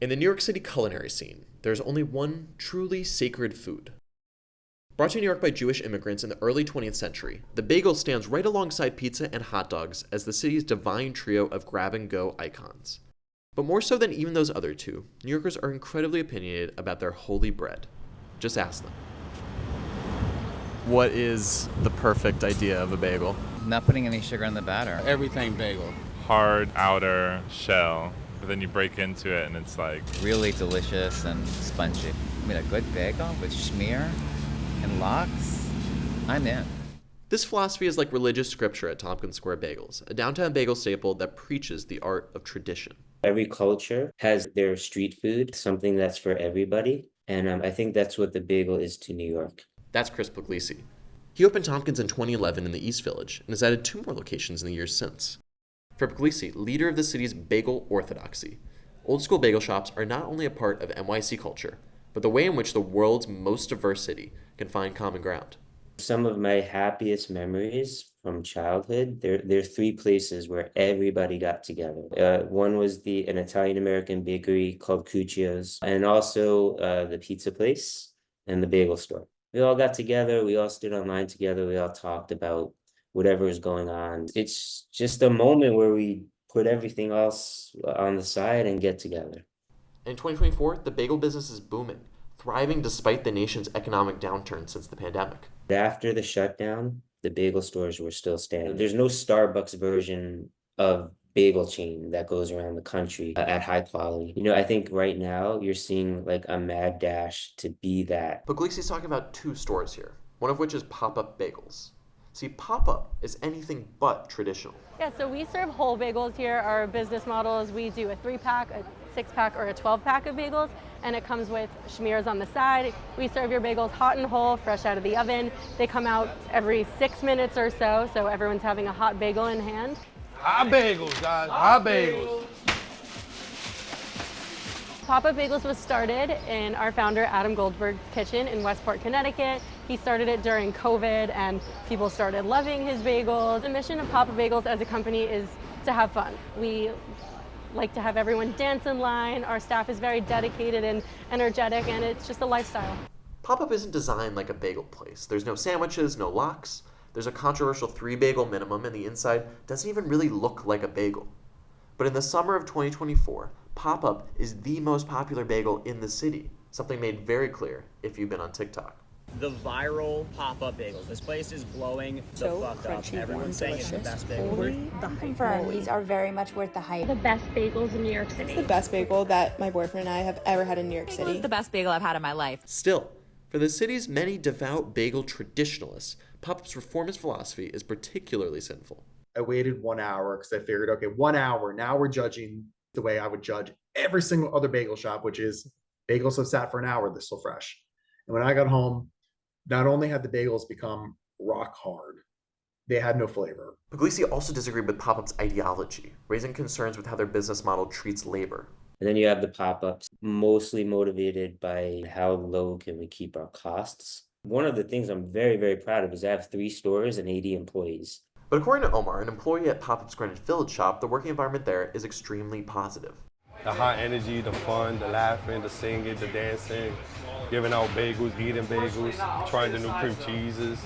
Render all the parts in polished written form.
In the New York City culinary scene, there's only one truly sacred food. Brought to New York by Jewish immigrants in the early 20th century, the bagel stands right alongside pizza and hot dogs as the city's divine trio of grab-and-go icons. But more so than even those other two, New Yorkers are incredibly opinionated about their holy bread. Just ask them. What is the perfect idea of a bagel? Not putting any sugar in the batter. Everything bagel. Hard outer shell, but then you break into it and it's like Really delicious and spongy. I mean, a good bagel with schmear and lox, I'm in. This philosophy is like religious scripture at Tompkins Square Bagels, a downtown bagel staple that preaches the art of tradition. Every culture has their street food, something that's for everybody. And I think that's what the bagel is to New York. That's Chris Puglisi. He opened Tomkins in 2011 in the East Village and has added 2 more locations in the years since. For Puglisi, leader of the city's bagel orthodoxy, old school bagel shops are not only a part of NYC culture, but the way in which the world's most diverse city can find common ground. Some of my happiest memories from childhood, there are 3 places where everybody got together. One was an Italian-American bakery called Cuccio's, and also the pizza place and the bagel store. We all got together, we all stood online together, we all talked about whatever was going on. It's just a moment where we put everything else on the side and get together. In 2024, the bagel business is booming, thriving despite the nation's economic downturn since the pandemic. After the shutdown, the bagel stores were still standing. There's no Starbucks version of bagel chain that goes around the country at high quality. I think right now you're seeing like a mad dash to be that. Puglisi's talking about 2 stores here, one of which is Popup Bagels. See, Popup is anything but traditional. Yeah, so we serve whole bagels here. Our business model is we do a 3-pack, a 6-pack, or a 12-pack of bagels, and it comes with schmears on the side. We serve your bagels hot and whole, fresh out of the oven. They come out every 6 minutes or so everyone's having a hot bagel in hand. Hot bagels, guys. Hot bagels. Popup Bagels was started in our founder Adam Goldberg's kitchen in Westport, Connecticut. He started it during COVID and people started loving his bagels. The mission of Popup Bagels as a company is to have fun. We like to have everyone dance in line. Our staff is very dedicated and energetic, and it's just a lifestyle. Popup isn't designed like a bagel place. There's no sandwiches, no lox. There's a controversial 3-bagel minimum, and the inside doesn't even really look like a bagel. But in the summer of 2024, Popup is the most popular bagel in the city, something made very clear if you've been on TikTok. The viral Popup Bagels. This place is blowing the fuck up. Everyone's saying it's the best bagel. Worth the hype. These are very much worth the hype. The best bagels in New York City. It's the best bagel that my boyfriend and I have ever had in New York City. It's the best bagel I've had in my life. Still, for the city's many devout bagel traditionalists, Popup's reformist philosophy is particularly sinful. I waited 1 hour because I figured, okay, 1 hour, now we're judging the way I would judge every single other bagel shop, which is bagels have sat for an hour, they're still fresh. And when I got home, not only had the bagels become rock hard, they had no flavor. Puglisi also disagreed with Popup's ideology, raising concerns with how their business model treats labor. And then you have the pop-ups, mostly motivated by how low can we keep our costs. One of the things I'm very, very proud of is I have 3 stores and 80 employees. But according to Omar, an employee at Popup's Greenwich Village shop, the working environment there is extremely positive. The high energy, the fun, the laughing, the singing, the dancing, giving out bagels, eating bagels, trying the new cream cheeses.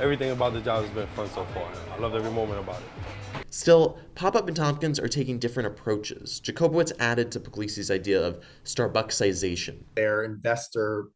Everything about the job has been fun so far. I loved every moment about it. Still, Popup and Tomkins are taking different approaches. Jacobowitz added to Puglisi's idea of Starbucksization. Their investor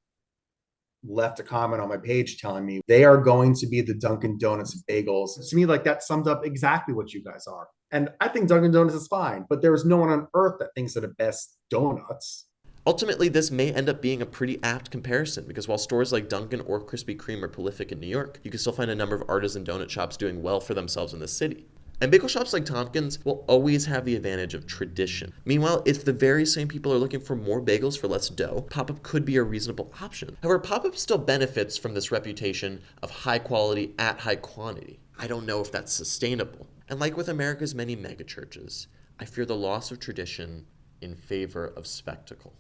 left a comment on my page telling me they are going to be the Dunkin' Donuts of bagels. To me, like that sums up exactly what you guys are. And I think Dunkin' Donuts is fine, but there's no one on earth that thinks they're the best donuts. Ultimately, this may end up being a pretty apt comparison because while stores like Dunkin' or Krispy Kreme are prolific in New York, you can still find a number of artisan donut shops doing well for themselves in the city. And bagel shops like Tomkins will always have the advantage of tradition. Meanwhile, if the very same people are looking for more bagels for less dough, Popup could be a reasonable option. However, Popup still benefits from this reputation of high quality at high quantity. I don't know if that's sustainable. And like with America's many megachurches, I fear the loss of tradition in favor of spectacle.